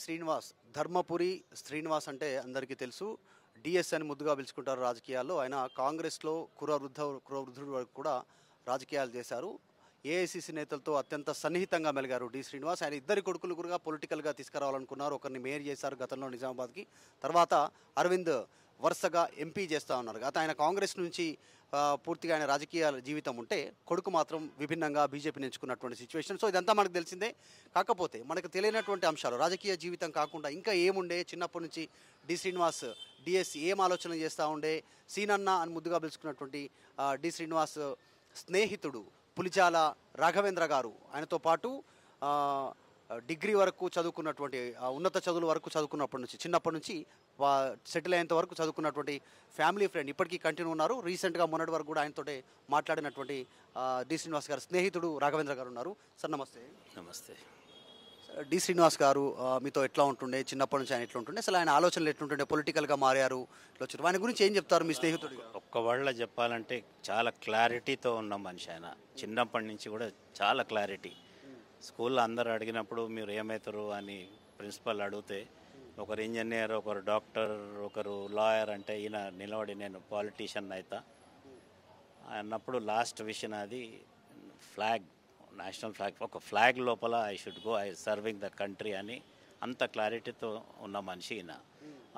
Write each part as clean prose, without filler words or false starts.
శ్రీనివాస్ ధర్మపురి శ్రీనివాస్ అంటే అందరికీ తెలుసు. డిఎస్ అని ముద్దుగా పిలుచుకుంటారు రాజకీయాల్లో. ఆయన కాంగ్రెస్లో కురవృద్ధుడి వరకు కూడా రాజకీయాలు చేశారు. ఏఐసిసి నేతలతో అత్యంత సన్నిహితంగా మెలిగారు డి శ్రీనివాస్. ఆయన ఇద్దరి కొడుకులు కూడా పొలిటికల్గా తీసుకురావాలనుకున్నారు. ఒకరిని మేయర్ చేశారు గతంలో నిజామాబాద్కి. తర్వాత అరవింద్ వరుసగా ఎంపీ చేస్తూ ఉన్నారు. గత ఆయన కాంగ్రెస్ నుంచి పూర్తిగా ఆయన రాజకీయ జీవితం ఉంటే కొడుకు మాత్రం విభిన్నంగా బీజేపీని ఎంచుకున్నటువంటి సిచ్యువేషన్. సో ఇదంతా మనకు తెలిసిందే. కాకపోతే మనకు తెలియనటువంటి అంశాలు రాజకీయ జీవితం కాకుండా ఇంకా ఏముండే, చిన్నప్పటి నుంచి డి శ్రీనివాస్ డిఎస్ ఏం ఆలోచన చేస్తూ ఉండే, సీనన్న అని ముద్దుగా పిలుచుకున్నటువంటి డి శ్రీనివాస్ స్నేహితుడు పులిచాల రాఘవేంద్ర గారు, ఆయనతో పాటు డిగ్రీ వరకు చదువుకున్నటువంటి ఉన్నత చదువుల వరకు చదువుకున్నప్పటి నుంచి చిన్నప్పటి నుంచి సెటిల్ అయ్యేంత వరకు చదువుకున్నటువంటి ఫ్యామిలీ ఫ్రెండ్ ఇప్పటికీ కంటిన్యూ ఉన్నారు. రీసెంట్గా మొన్నటి వరకు కూడా ఆయనతో మాట్లాడినటువంటి డి శ్రీనివాస్ గారు స్నేహితుడు రాఘవేంద్ర గారు ఉన్నారు. సార్ నమస్తే. నమస్తే. డి శ్రీనివాస్ గారు మీతో ఎట్లా ఉంటుండే, చిన్నప్పటి నుంచి ఆయన ఎట్లా ఉంటుండే, అసలు ఆయన ఆలోచనలు ఎట్లుంటుండే, పొలిటికల్గా మారారు, ఇట్లా వచ్చారు, ఆయన గురించి ఏం చెప్తారు మీ స్నేహితుడు? ఒక్క వాళ్ళ చెప్పాలంటే చాలా క్లారిటీతో ఉన్న మనిషి ఆయన. చిన్నప్పటి నుంచి కూడా చాలా క్లారిటీ. స్కూల్లో అందరు అడిగినప్పుడు మీరు ఏమవుతారు అని ప్రిన్సిపల్ అడిగితే ఒకరు ఇంజనీర్, ఒకరు డాక్టర్, ఒకరు లాయర్ అంటే ఈయన నిలబడి నేను పాలిటీషియన్ అవుతా అన్నప్పుడు లాస్ట్ విషయం అది ఫ్లాగ్, నేషనల్ ఫ్లాగ్, ఒక ఫ్లాగ్ లోపల I should go, I serving the country అని అంత క్లారిటీతో ఉన్న మనిషి ఈయన.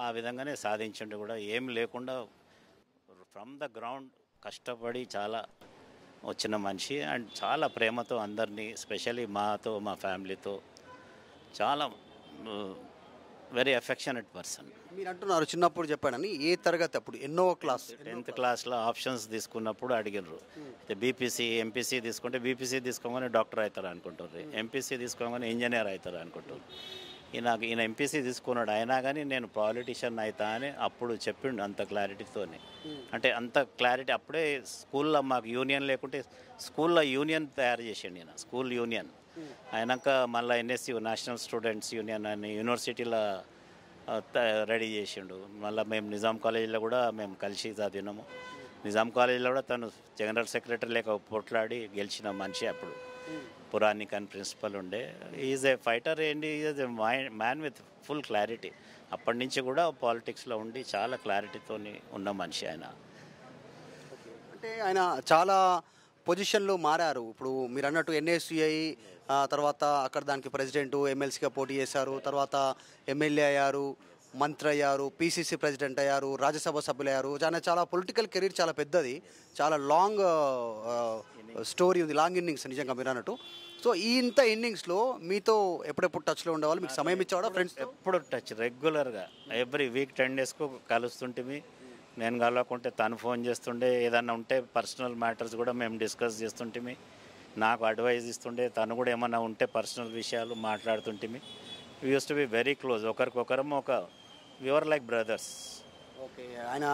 ఆ విధంగానే సాధించండి కూడా ఏం లేకుండా ఫ్రమ్ ద గ్రౌండ్ కష్టపడి చాలా వచ్చిన మనిషి. అండ్ చాలా ప్రేమతో అందరినీ, స్పెషల్లీ మాతో, మా ఫ్యామిలీతో చాలా వెరీ అఫెక్షనేట్ పర్సన్. మీరు అంటున్నారు చిన్నప్పుడు చెప్పాడని, ఏ తరగతి అప్పుడు? ఎన్నో క్లాస్? 10th క్లాస్లో ఆప్షన్స్ తీసుకున్నప్పుడు అడిగినారు. అయితే బీపీసీ ఎంపీసీ తీసుకుంటే బీపీసీ తీసుకోగానే డాక్టర్ అవుతారు అనుకుంటారు, ఎంపీసీ తీసుకోగానే ఇంజనీర్ అవుతారు అనుకుంటారు. ఈయన ఎంపీసీ తీసుకున్నాడు. అయినా కానీ నేను పాలిటీషియన్ అవుతా అని అప్పుడు చెప్పిండు అంత క్లారిటీతోనే. అంటే అంత క్లారిటీ అప్పుడే స్కూల్లో మాకు యూనియన్ లేకుంటే స్కూల్లో యూనియన్ తయారు చేసిండు ఈయన, స్కూల్ యూనియన్. అయినాక మళ్ళీ ఎన్ఎస్యు, నేషనల్ స్టూడెంట్స్ యూనియన్ అని యూనివర్సిటీలో రెడీ చేసిండు. మళ్ళీ మేము నిజాం కాలేజీలో కూడా మేము కలిసి చదివినాము. నిజాం కాలేజీలో కూడా తను జనరల్ సెక్రటరీ లేక పోట్లాడి గెలిచిన మనిషి. అప్పుడు పురాణిక్ అని ప్రిన్సిపల్ ఉండే. Is a fighter and is a man with full clarity. అప్పటి నుంచి కూడా పాలిటిక్స్లో ఉండి చాలా క్లారిటీతో ఉన్న మనిషి ఆయన. అంటే ఆయన చాలా పొజిషన్లు మారారు. ఇప్పుడు మీరు అన్నట్టు ఎన్ఎస్యుఐ తర్వాత అక్కడ దానికి ప్రెసిడెంట్, ఎమ్మెల్సీగా పోటీ చేశారు, తర్వాత ఎమ్మెల్యే అయ్యారు, మంత్రి అయ్యారు, పీసీసీ ప్రెసిడెంట్ అయ్యారు, రాజ్యసభ సభ్యులు అయ్యారు. చాలా పొలిటికల్ కెరీర్ చాలా పెద్దది, చాలా లాంగ్ స్టోరీ ఉంది, లాంగ్ ఇన్నింగ్స్ నిజంగా మీరు అన్నట్టు. సో ఈ ఇంత ఇన్నింగ్స్లో మీతో ఎప్పుడెప్పుడు టచ్లో ఉండేవాళ్ళు, మీకు సమయం ఇచ్చేవాడా? ఫ్రెండ్స్ ఎప్పుడు టచ్, రెగ్యులర్గా ఎవ్రీ వీక్ 10 డేస్కు కలుస్తుంటే నేను కలవకుంటే తను ఫోన్ చేస్తుండే. ఏదన్నా ఉంటే పర్సనల్ మ్యాటర్స్ కూడా మేము డిస్కస్ చేస్తుంటే నాకు అడ్వైజ్ ఇస్తుండే. తను కూడా ఏమన్నా ఉంటే పర్సనల్ విషయాలు మాట్లాడుతుంటే we use to be very close. ఒకరికొకరం we are like brothers. Okay. ఆయన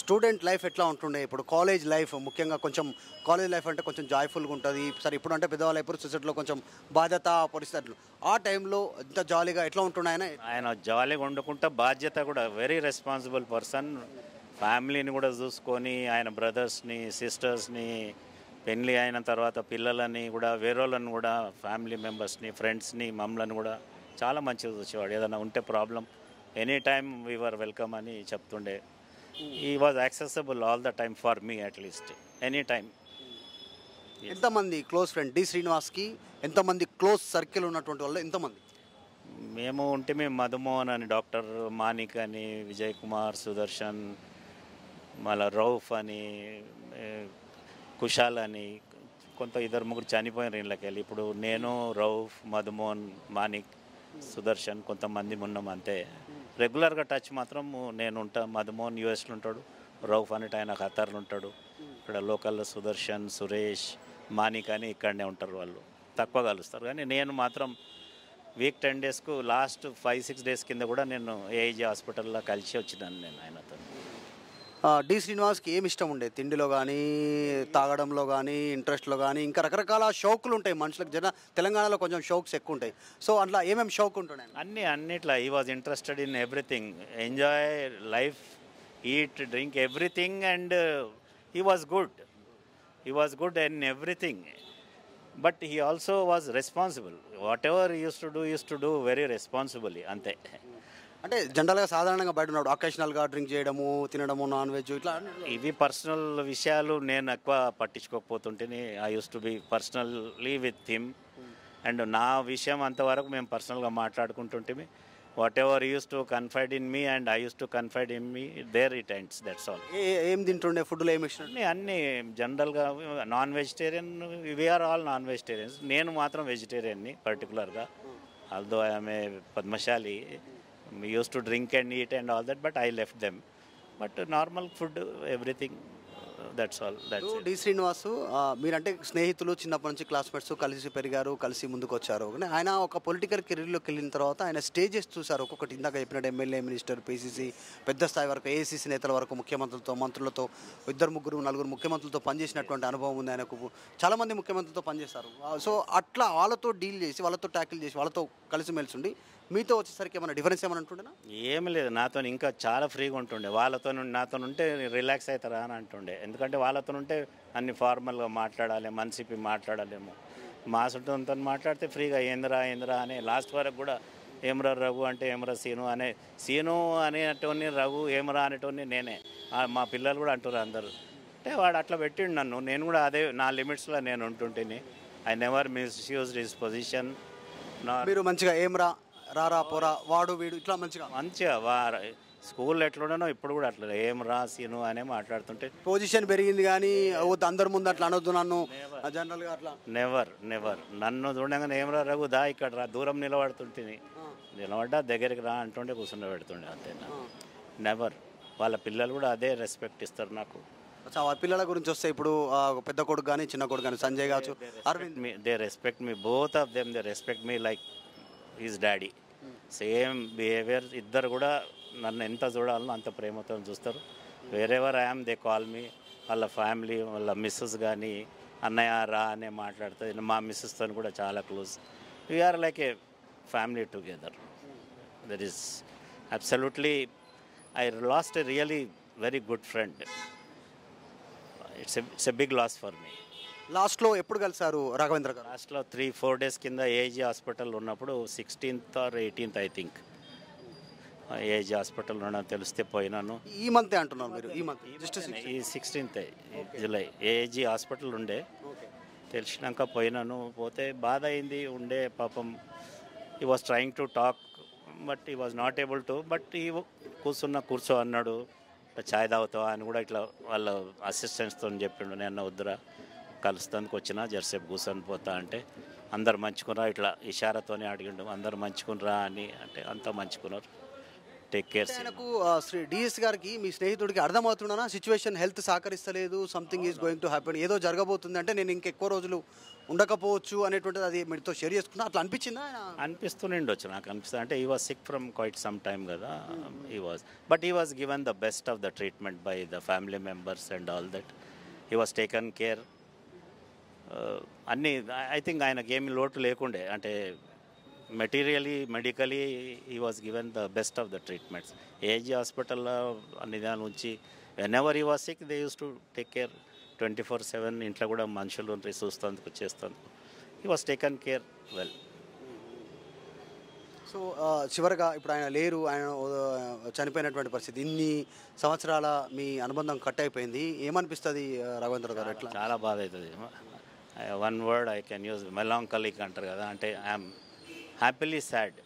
స్టూడెంట్ లైఫ్ ఎట్లా ఉంటుండే? ఇప్పుడు కాలేజ్ లైఫ్ ముఖ్యంగా కొంచెం, కాలేజ్ లైఫ్ అంటే కొంచెం జాయ్ఫుల్గా ఉంటుంది. సరే ఇప్పుడు అంటే పెద్దవాళ్ళు అయిపోయి సొసైటీలో కొంచెం బాధ్యత పరిస్థితులు, ఆ టైంలో ఇంత జాలీగా ఎట్లా ఉంటుండే ఆయన జాలీగా వండుకుంటా, బాధ్యత కూడా, వెరీ రెస్పాన్సిబుల్ పర్సన్. ఫ్యామిలీని కూడా చూసుకొని ఆయన బ్రదర్స్ని, సిస్టర్స్ని, పెళ్ళి అయిన తర్వాత పిల్లలని కూడా, వేరేళ్ళని కూడా, ఫ్యామిలీ మెంబర్స్ని, ఫ్రెండ్స్ని, మమ్మల్ని కూడా చాలా మంచిగా చూసేవాడు. ఏదైనా ఉంటే problem any time we were welcome అని చెప్తుండే. ఈ was accessible all the time for me at least any time. ఎంతమంది క్లోజ్ ఫ్రెండ్ డి శ్రీనివాస్కి? ఎంతమంది క్లోజ్ సర్కిల్ ఉన్నటువంటి వాళ్ళు ఎంతమంది? మేము ఉంటే మధుమోహన్ అని, డాక్టర్ మానిక్ అని, విజయ్ కుమార్, సుదర్శన్, మళ్ళీ రౌఫ్ అని, కుషాల్ అని, కొంత 2-3 చనిపోయిన ఇళ్ళకి వెళ్ళి. ఇప్పుడు నేను, రౌఫ్, మధుమోహన్, మానిక్, సుదర్శన్ కొంతమంది ఉన్నాం అంతే. రెగ్యులర్గా టచ్ మాత్రం నేను ఉంటా. మధుమోహన్ యూఎస్లో ఉంటాడు, రౌఫ్ అనేటి ఆయన ఖతర్లో ఉంటాడు. ఇక్కడ లోకల్లో సుదర్శన్, సురేష్, మానిక్ అని ఇక్కడనే ఉంటారు. వాళ్ళు తక్కువ కలుస్తారు. కానీ నేను మాత్రం వీక్ 10 డేస్కు లాస్ట్ 5-6 డేస్ కింద కూడా నేను ఏఐజీ హాస్పిటల్లో కలిసి వచ్చినాను నేను ఆయనతో. డి శ్రీనివాస్కి ఏమి ఇష్టం ఉండే? తిండిలో కానీ, తాగడంలో కానీ, ఇంట్రెస్ట్లో కానీ, ఇంకా రకరకాల షౌకులు ఉంటాయి మనుషులకు. తెలంగాణలో కొంచెం షౌక్స్ ఎక్కువ ఉంటాయి. సో అట్లా ఏమేమి షౌక్ ఉంటుండే? అన్నిట్లా he was interested in everything, enjoy life, eat, drink, everything. And he was good in everything. But he also was responsible. Whatever use to do very responsibly, అంతే. అంటే జనరల్గా సాధారణంగా బయట ఉన్నాడు అకేషనల్గా డ్రింక్ చేయడము, తినడము, నాన్ వెజ్ ఇట్లా ఇవి పర్సనల్ విషయాలు నేను ఎక్కువ పట్టించుకోకపోతుంటేనే I use to be personally with him. And నా విషయం అంతవరకు మేము పర్సనల్గా మాట్లాడుకుంటుంటే whatever use to confide in me and I use to confide in me, there it ends, that's all. ఏం తింటుండే, ఫుడ్లో ఏమి ఇష్టం? అన్నీ జనరల్గా non vegetarian, we are all non vegetarians. నేను మాత్రం వెజిటేరియన్ని పర్టికులర్గా. Although I'm a Padmashali, use to drink and eat and all that, but I left them. But normal food, everything, that's all. D Srinivasu, మీరంటే స్నేహితులు, చిన్నప్పటి నుంచి క్లాస్మేట్స్, కలిసి పెరిగారు, కలిసి ముందుకు వచ్చారు. కానీ ఆయన ఒక పొలిటికల్ కెరీర్లోకి వెళ్ళిన తర్వాత ఆయన స్టేజెస్ చూశారు ఒక్కొక్కటి. ఇందాక చెప్పినట్టు ఎమ్మెల్యే, మినిస్టర్, పీసీసీ, పెద్ద స్థాయి వరకు ఏఐసీసీ నేతల వరకు, ముఖ్యమంత్రులతో, మంత్రులతో, ముగ్గురు నలుగురు ముఖ్యమంత్రులతో పనిచేసినటువంటి అనుభవం ఉంది ఆయనకు. చాలామంది ముఖ్యమంత్రులతో పనిచేస్తారు. సో అట్లా వాళ్ళతో డీల్ చేసి, వాళ్ళతో ట్యాకిల్ చేసి, వాళ్ళతో కలిసిమెలిసి ఉండి మీతో వచ్చేసరికి ఏమైనా డిఫరెన్స్ ఏమైనా ఉంటుండేనా? ఏమి లేదు, నాతో ఇంకా చాలా ఫ్రీగా ఉంటుండే. వాళ్ళతో నాతో ఉంటే రిలాక్స్ అవుతారా అని అంటుండే. ఎందుకంటే వాళ్ళతో ఉంటే అన్ని ఫార్మల్గా మాట్లాడాలి, మనసిపి మాట్లాడాలేమో. మా సుట్టంతో మాట్లాడితే ఫ్రీగా ఏంద్రా అని లాస్ట్ వరకు కూడా ఏమరా రఘు అంటే ఏమరా సీను అనేటోని రఘు, ఏమరా అనేటోని నేనే. మా పిల్లలు కూడా అంటారు అందరూ. అంటే వాడు అట్లా పెట్టిండు నన్ను, నేను కూడా అదే నా లిమిట్స్లో నేను ఉంటుంటేని. I never misused his position. మీరు మంచిగా ఏమరా, రారా, పోరా, వాడు వీడు ఇట్లా మంచిగా స్కూల్లో ఎట్లుండనో ఇప్పుడు కూడా అట్లా ఏం సీను అనే మాట్లాడుతుంటే పొజిషన్ పెరిగింది. కానీ అందరి ముందు అట్లా అనొద్దు నన్ను, జనరల్గా అట్లా నెవర్ నన్ను చూడగానే ఏం రఘు దా ఇక్కడ రా, దూరం నిలబడుతుంటే నిలబడ్డా దగ్గరికి రా అంటుండే కూర్చుండ పెడుతుండే, అంతేనా. నెవర్. వాళ్ళ పిల్లలు కూడా అదే రెస్పెక్ట్ ఇస్తారు నాకు. పిల్లల గురించి వస్తే ఇప్పుడు పెద్ద కొడుకు కానీ చిన్న కొడుకు కానీ, సంజయ్ కావచ్చు, Arvind, they respect me, both of them they respect me like his daddy. Same behaviour. ఇద్దరు కూడా నన్ను ఎంత చూడాలనో అంత ప్రేమతో చూస్తారు. Wherever I'm they call me. వాళ్ళ ఫ్యామిలీ, వాళ్ళ మిస్సెస్ కానీ అన్నయ్య రా అనే మాట్లాడుతుంది. మా మిస్సెస్తో కూడా చాలా close. We are like a family together. That is absolutely, I lost a really very good friend. It's a big loss for me. లాస్ట్లో ఎప్పుడు కలిసారు రాఘవేంద్ర గారు? లాస్ట్లో 3-4 డేస్ కింద ఏజీ హాస్పిటల్ ఉన్నప్పుడు 16th or 18th I think AG hospital ఉన్నా తెలిస్తే పోయినాను. ఈ మంతే అంటున్నారు మీరు? ఈ మంత్ ఈ 16th జూలై ఏజీ హాస్పిటల్ ఉండే, తెలిసినాక పోయినాను. పోతే బాధ అయింది ఉండే పాపం. He was trying to talk but he was not able to. But he కూర్చో అన్నాడు. ఛాయ్ తాగుతావా అని కూడా ఇట్లా వాళ్ళ అసిస్టెంట్స్తో చెప్పిండు. నేను వద్దురా, కలుస్తానికి వచ్చిన జరసేపు కూర్చొని పోతా అంటే అందరు మంచుకున్నా ఇట్లా ఇషారాతోనే అడిగిండు. అందరు మంచుకునరా అని అంటే అంతా మంచుకున్నారు. Take care. ఆయనకు శ్రీ డిఎస్ గారికి, మీ స్నేహితుడికి అర్థమవుతుండనా సిచ్యువేషన్, హెల్త్ సహకరిస్తలేదు, something is going to happen, ఏదో జరగబోతుంది అంటే నేను ఇంకెక్కువ రోజులు ఉండకపోవచ్చు అనేటువంటిది అది మీతో షేర్ చేసుకున్నా, అట్లా అనిపించిందా? అనిపిస్తుండొచ్చు నాకు. అనిపిస్తుంది అంటే he was sick from quite some time కదా. But he was given the best of the treatment by the family members and all that. He was taken care. అన్నీ ఐ థింక్ ఆయనకి ఏమి లోటు లేకుండే. అంటే materially, medically he was given the best of the treatments. AG హాస్పిటల్లో అన్ని దాని నుంచి whenever he was sick they use to take care 24/7. ఇంట్లో కూడా మనుషులు చూస్తేందుకు చేస్తేందుకు he was taken care well. So చివరిగా ఇప్పుడు ఆయన లేరు, ఆయన చనిపోయినటువంటి పరిస్థితి, ఇన్ని సంవత్సరాల మీ అనుబంధం కట్ అయిపోయింది. ఏమనిపిస్తుంది రాఘవేంద్ర గారు? ఎట్లా? చాలా బాధ అవుతుంది. One word I can use, melancholic అంటారు కదా. అంటే I'm happily sad.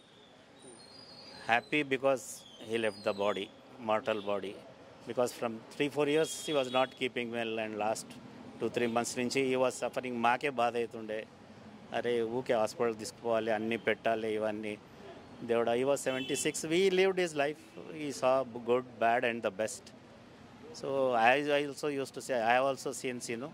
Happy because he left the body, mortal body. Because from 3-4 years he was not keeping well and last 2-3 months నుంచి హీ వాజ్ సఫరింగ్. మాకే బాధ అవుతుండే, అరే ఊకే hospital తీసుకుపోవాలి, అన్నీ పెట్టాలి, ఇవన్నీ. దేవుడా, he was 76. We lived his life. He saw good, bad and the best. So I also use to say, I have also seen Seenu,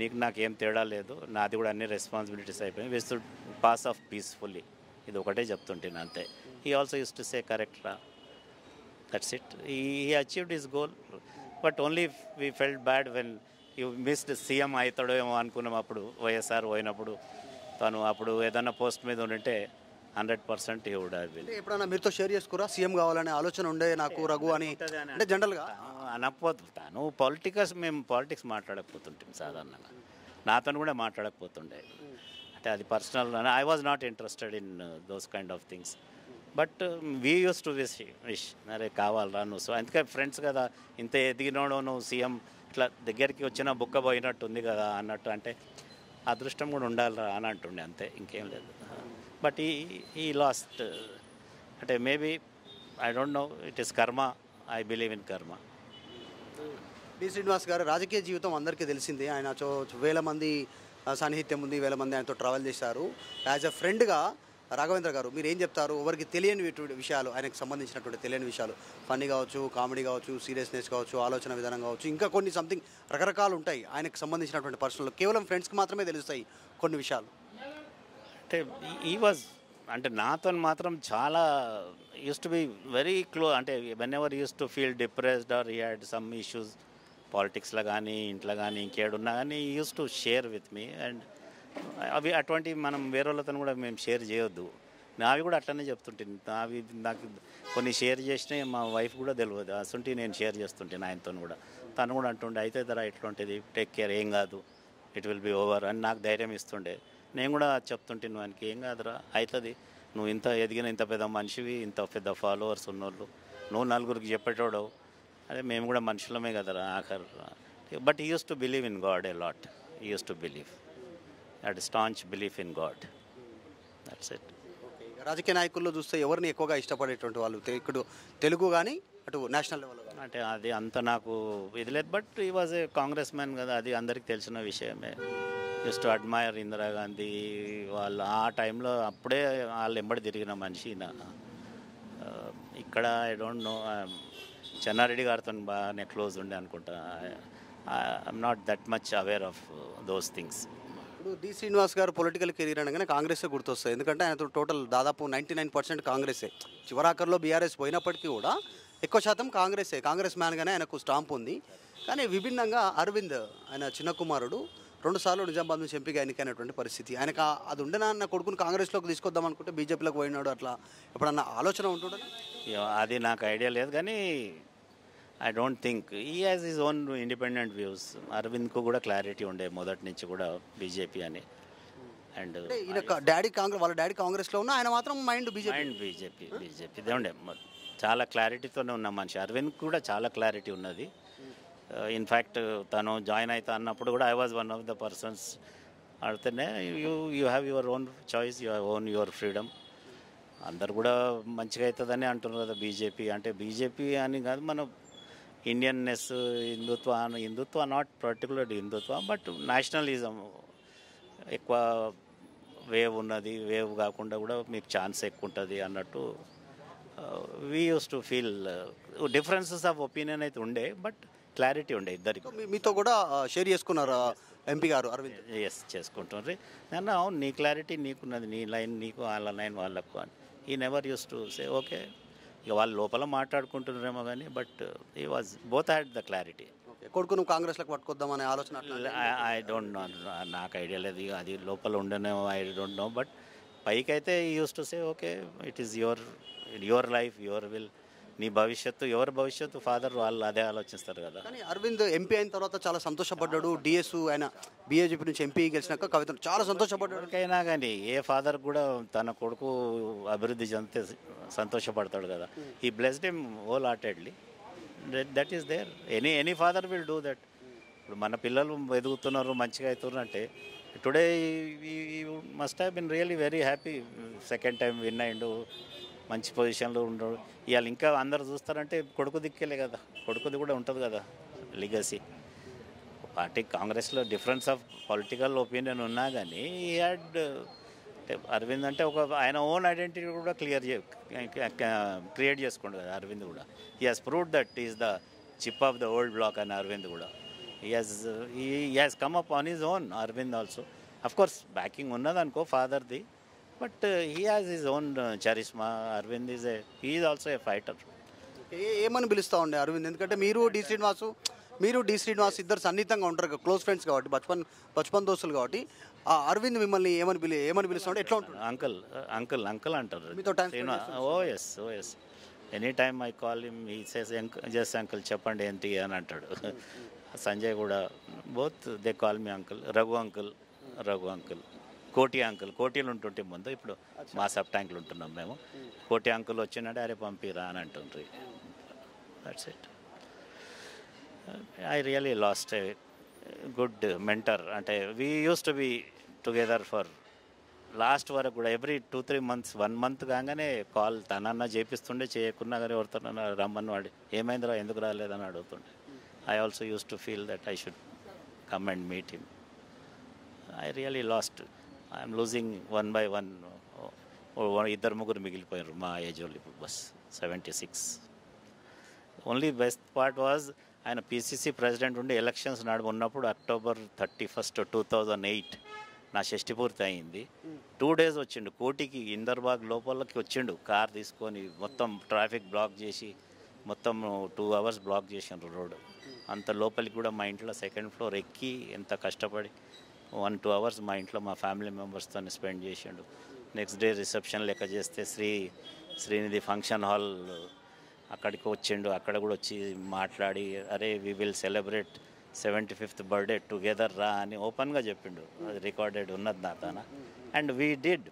నీకు నాకేం తేడా లేదు, నాది కూడా అన్ని రెస్పాన్సిబిలిటీస్ అయిపోయాయి. We should pass off peacefully. ఇది ఒకటే చెప్తుంటాను అంతే. He also use to say correct రా, that's it. He achieved his goal. But only we felt bad when you missed. CM అవుతాడో ఏమో అనుకున్నాం అప్పుడు, వైఎస్ఆర్ పోయినప్పుడు. తను అప్పుడు ఏదన్నా పోస్ట్ మీద ఉంటే 100% హీ వుడ్ హ్యావ్ బీన్. ఎప్పుడన్నా మీతో షేర్ చేసుకోరా సీఎం కావాలనే ఆలోచన ఉండే నాకు రఘు అని? అంటే జనరల్గా అనకపోతే తను మేము పాలిటిక్స్ మాట్లాడకపోతుంటాం సాధారణంగా. నాతో కూడా మాట్లాడకపోతుండే. అంటే అది personal. I was not interested in those kind of things. But we use to wish అరే కావాలరా నువ్వు. సో అందుకే ఫ్రెండ్స్ కదా, ఇంత ఎదిగినోడు నువ్వు సీఎం ఇట్లా దగ్గరికి వచ్చిన బుక్క పోయినట్టు ఉంది కదా అన్నట్టు. అంటే అదృష్టం కూడా ఉండాలిరా అని అంటుండే, అంతే, ఇంకేం లేదు. బట్ ఈ లాస్ట్ అంటే maybe I don't know, it is కర్మ. I believe in karma. D Srinivas గారు రాజకీయ జీవితం అందరికీ తెలిసిందే. ఆయన వేల మంది సాన్నిహిత్యం ఉంది, వేల మంది ఆయనతో ట్రావెల్ చేశారు. యాజ్ అ ఫ్రెండ్గా రాఘవేంద్ర గారు మీరు ఏం చెప్తారు? ఎవరికి తెలియని విషయాలు, ఆయనకు సంబంధించినటువంటి తెలియని విషయాలు, ఫన్నీ కావచ్చు, కామెడీ కావచ్చు, సీరియస్నెస్ కావచ్చు, ఆలోచన విధానం కావచ్చు, ఇంకా కొన్ని సంథింగ్ రకరకాలు ఉంటాయి ఆయనకు సంబంధించినటువంటి పర్సనల్. కేవలం ఫ్రెండ్స్కి మాత్రమే తెలుస్తాయి కొన్ని విషయాలు. అంటే ఈ వాజ్ అంటే నాతో మాత్రం చాలా యూస్ టు బి వెరీ అంటే when ever use to feel depressed or he had some issues పాలిటిక్స్లో కానీ ఇంట్లో కానీ ఇంకేడున్నా కానీ use to share with me. And అవి అటువంటివి మనం వేరే వాళ్ళతో కూడా మేము షేర్ చేయొద్దు. నావి కూడా అట్లనే చెప్తుంటాను. నాకు కొన్ని షేర్ చేసినాయి మా వైఫ్ కూడా తెలియదు, అసంటి నేను షేర్ చేస్తుంటాను ఆయనతో కూడా. తను కూడా అంటుండే అయితే ధర ఇట్లాంటిది, టేక్ కేర్, ఏం కాదు, ఇట్ విల్ బి ఓవర్ అని నాకు ధైర్యం ఇస్తుండే. నేను కూడా చెప్తుంటే నువ్వు ఏం కాదురా, అవుతుంది, నువ్వు ఇంత ఎదిగిన ఇంత పెద్ద మనిషివి, ఇంత పెద్ద ఫాలోవర్స్ ఉన్నోళ్ళు, నువ్వు నలుగురికి చెప్పేటోడు, అదే మేము కూడా మనుషులమే కదరా ఆఖరు. But he use to believe in God a lot. He use to believe that staunch belief in God. That's it. రాజకీయ నాయకుల్లో చూస్తే ఎవరిని ఎక్కువగా ఇష్టపడేటువంటి వాళ్ళు ఇక్కడ తెలుగు కానీ అటు నేషనల్ లెవెల్లో కానీ? అంటే అది అంత నాకు ఇది లేదు. But he was a Congress man కదా, అది అందరికి తెలిసిన విషయమే. జస్ట్ టు అడ్మైర్ ఇందిరాగాంధీ వాళ్ళు ఆ టైంలో అప్పుడే వాళ్ళు ఎంబడి తిరిగిన మనిషి. ఇక్కడ ఐ డోంట్ నో, చెన్నారెడ్డి గారితో బాగానే క్లోజ్ ఉండే అనుకుంటా. I'm not that much aware of those things. ఇప్పుడు డి శ్రీనివాస్ గారు పొలిటికల్ కెరీర్ అనగానే కాంగ్రెసే గుర్తొస్తుంది. ఎందుకంటే ఆయన టోటల్ దాదాపు 99% కాంగ్రెసే. చివరాఖర్లో బీఆర్ఎస్ పోయినప్పటికీ కూడా ఎక్కువ శాతం కాంగ్రెసే. కాంగ్రెస్ మ్యాన్గానే ఆయనకు స్టాంప్ ఉంది. కానీ విభిన్నంగా అరవింద్, ఆయన చిన్న కుమారుడు, 2 సార్లు నిజామాబాద్ నుంచి ఎంపీగా ఎన్నికైనటువంటి పరిస్థితి. ఆయనకు అది ఉండనా అన్న కొడుకుని కాంగ్రెస్లోకి తీసుకొద్దాం అనుకుంటే బీజేపీలోకి పోయినాడు. అట్లా ఎప్పుడన్నా ఆలోచన ఉంటుందా? అది నాకు ఐడియా లేదు, కానీ I don't think he has his own independent views. అరవింద్కు కూడా క్లారిటీ ఉండే మొదటి నుంచి కూడా బీజేపీ అని. అండ్ ఈయన డాడీ కాంగ్రెస్, వాళ్ళ డాడీ కాంగ్రెస్లో ఉన్న ఆయన మాత్రం మైండ్ బీజేపీ ఇదే ఉండే. చాలా క్లారిటీతోనే ఉన్న మనిషి. అరవింద్ కూడా చాలా క్లారిటీ ఉన్నది. ఇన్ఫ్యాక్ట్ తను జాయిన్ అవుతా అన్నప్పుడు కూడా I was one of the persons. అడితేనే you have your own choice, your freedom. అందరు కూడా మంచిగా అవుతుందని అంటున్నారు కదా బీజేపీ అంటే. బీజేపీ అని కాదు, మన Indianness, Hindutva not particular Hindutva, but nationalism ఎక్కువ వేవ్ ఉన్నది. వేవ్ కాకుండా కూడా మీకు ఛాన్స్ ఎక్కువ ఉంటుంది అన్నట్టు we use to feel. Differences of opinion అయితే ఉండే, బట్ క్లారిటీ ఉండే ఇద్దరికి. మీతో కూడా షేర్ చేసుకున్నారు ఎంపీ గారు అరవింద్? ఎస్, చేసుకుంటున్నారు. నన్ను అవును, నీ క్లారిటీ నీకున్నది, నీ లైన్ నీకు, వాళ్ళ లైన్ వాళ్ళకు అని. ఈ never use to say okay. ఇక వాళ్ళు లోపల మాట్లాడుకుంటున్నారేమో కానీ, but he was both had the clarity. కొడుకు నువ్వు కాంగ్రెస్లోకి పట్టుకొద్దామనే ఆలోచన? ఐ డోంట్ నో, నాకు ఐడియా లేదు అది లోపల ఉండనేమో, ఐ డోంట్ నో. బట్ పైకి అయితే use to say okay, it is your life, your will. నీ భవిష్యత్తు, ఎవరి భవిష్యత్తు ఫాదర్ వాళ్ళు అదే ఆలోచిస్తారు కదా. కానీ అరవింద్ ఎంపీ అయిన తర్వాత చాలా సంతోషపడ్డాడు. డిఎస్ ఆయన బీజేపీ నుంచి ఎంపీ గెలిచినాక కవిత చాలా సంతోషపడ్డాడు. ఎవరికైనా కానీ ఏ ఫాదర్ కూడా తన కొడుకు అభివృద్ధి చెందితే సంతోషపడతాడు కదా. He blessed him whole heartedly. That is there. Any father will do that. ఇప్పుడు మన పిల్లలు ఎదుగుతున్నారు, మంచిగా అవుతున్నారు అంటే today must have been really very happy. Second time win అయిండు, మంచి పొజిషన్లో ఉండడు. ఇవాళ ఇంకా అందరు చూస్తారంటే కొడుకు దిక్కేలే కదా, కొడుకుది కూడా ఉంటుంది కదా లిగసీ. పార్టీ కాంగ్రెస్లో డిఫరెన్స్ ఆఫ్ పొలిటికల్ ఒపీనియన్ ఉన్నా కానీ ఈ హ్యాడ్ అరవింద్ అంటే ఒక ఆయన ఓన్ ఐడెంటిటీ కూడా క్రియేట్ చేసుకోండి కదా అరవింద్ కూడా. He has proved that he's the chip of the old block అని అరవింద్ కూడా. He has come up on his own Arvind also. Of course backing ఉన్నదనుకో ఫాదర్ది, but he has his own charisma. Arvind he is also a fighter. ఏమని పిలుస్తూ ఉండే అరవింద్? ఎందుకంటే మీరు D Srinivas ఇద్దరు సన్నిహితంగా ఉంటారు, క్లోజ్ ఫ్రెండ్స్ కాబట్టి, బచ్పన్ దోస్తులు కాబట్టి. అరవింద్ మిమ్మల్ని ఏమని పిలుస్తూ ఉంటే ఎట్లా ఉంటుంది? అంకుల్ అంటారు మీతో time. Oh yes any time I call him, he says just uncle చెప్పండి ఏంటి అని అంటాడు. సంజయ్ కూడా both they call me uncle. Raghu uncle, Koti uncle. కోటిలు ఉంటుంటే ముందు, ఇప్పుడు మా సబ్ ట్యాంకులు ఉంటున్నాం మేము. కోటి అంకుల్ వచ్చినాడే అరే పంపిరా అని అంటుండ్రి. That's it. I really lost a good mentor. అంటే we use to be together for last వరకు కూడా ఎవ్రీ 2-3 months, 1 month కాగానే కాల్ తనన్నా చేపిస్తుండే, చేయకున్నా కానీ ఎవరితో రమ్మని వాడి ఏమైందిరా ఎందుకు రాలేదని అడుగుతుండే. I also use to feel that I should come and meet him. I really lost. I'm losing 1 by 1. ఇద్దరు ముగ్గురు మిగిలిపోయారు మా ఏజ్ వాళ్ళు ఇప్పుడు bus 76. Only best part was ఆయన పిసిసి ప్రెసిడెంట్ ఉండి ఎలక్షన్స్ ఉన్నప్పుడు October 31st, 2008 నా షష్టి పూర్తి అయింది. 2 days వచ్చిండు కోటికి, ఇందర్బాగ్ లోపలికి వచ్చిండు కార్ తీసుకొని. మొత్తం ట్రాఫిక్ బ్లాక్ చేసి మొత్తం 2 hours బ్లాక్ చేసిండ్రు రోడ్డు. అంత లోపలికి కూడా మా ఇంట్లో 2nd floor ఎక్కి ఎంత కష్టపడి 1-2 hours మా ఇంట్లో మా ఫ్యామిలీ మెంబర్స్తో స్పెండ్ చేసిండు. నెక్స్ట్ డే రిసెప్షన్ లెక్క చేస్తే శ్రీనిధి ఫంక్షన్ హాల్ అక్కడికి వచ్చిండు. అక్కడ కూడా వచ్చి మాట్లాడి అరే we will celebrate 75th birthday together రా అని ఓపెన్గా చెప్పిండు. అది రికార్డెడ్ ఉన్నది నా తన. And we did.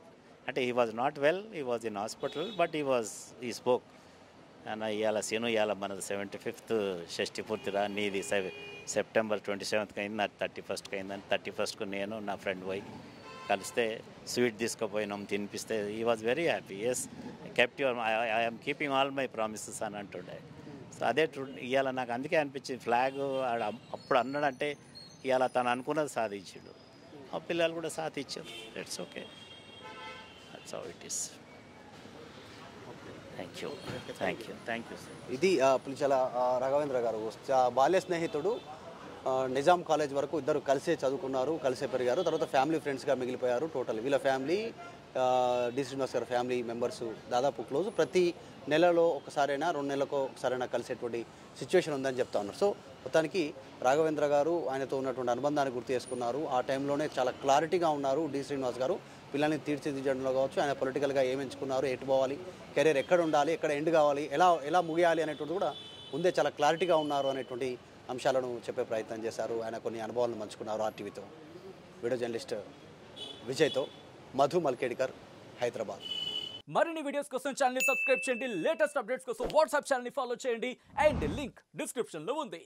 అంటే he was not well, he was in hospital, but he spoke. అన్న ఇవాళ సీను ఇవాళ మనది 75th షష్టి పూర్తిరా, నీది September 27th అయింది, నాకు 31st అయిందని 31st నేను నా ఫ్రెండ్ పోయి కలిస్తే స్వీట్ తీసుకుపోయినాం, తినిపిస్తే he was very happy. Yes kept your I'm keeping all my promises అని అంటుండే. సో అదే ఇవాళ నాకు అందుకే అనిపించింది ఫ్లాగ్ అప్పుడు అన్నాడంటే ఇవాళ తను అనుకున్నది సాధించాడు. ఆ పిల్లలు కూడా సాధించారు. It's okay. That's how it is. Thank you. ఇది పులిచెల రాఘవేంద్ర గారు బాల్య స్నేహితుడు. నిజాం కాలేజ్ వరకు ఇద్దరు కలిసే చదువుకున్నారు, కలిసే పెరిగారు. తర్వాత ఫ్యామిలీ ఫ్రెండ్స్గా మిగిలిపోయారు. టోటల్ వీళ్ళ ఫ్యామిలీ, డి శ్రీనివాస్ గారి ఫ్యామిలీ మెంబర్స్ దాదాపు క్లోజ్. ప్రతి నెలలో ఒకసారైనా 2 నెలలకు ఒకసారైనా కలిసేటువంటి సిచ్యువేషన్ ఉందని చెప్తా ఉన్నారు. సో మొత్తానికి రాఘవేంద్ర గారు ఆయనతో ఉన్నటువంటి అనుబంధాన్ని గుర్తు చేసుకున్నారు. ఆ టైంలోనే చాలా క్లారిటీగా ఉన్నారు డి శ్రీనివాస్ గారు. పిల్లల్ని తీర్చిదిద్దడంలో కావచ్చు, ఆయన పొలిటికల్గా ఏం ఎంచుకున్నారు, ఎటు పోవాలి, కెరీర్ ఎక్కడ ఉండాలి, ఎక్కడ ఎండ్ కావాలి, ఎలా ముగియాలి అనేటువంటి కూడా ముందే చాలా క్లారిటీగా ఉన్నారు అనేటువంటి అంశాలను చెప్పే ప్రయత్నం చేశారు. ఆయన కొన్ని అనుభవాలను పంచుకున్నారు ఆర్టీవీతో. వీడియో జర్నలిస్ట్ విజయ్తో మధు మల్కేడికర్, హైదరాబాద్. మరిన్ని వీడియోస్ కోసం ఛానల్ ని సబ్స్క్రైబ్ చేయండి. లేటెస్ట్ అప్డేట్స్ కోసం వాట్సాప్ ఛానల్ ని ఫాలో చేయండి. అండ్ లింక్ డిస్క్రిప్షన్ లో ఉంది.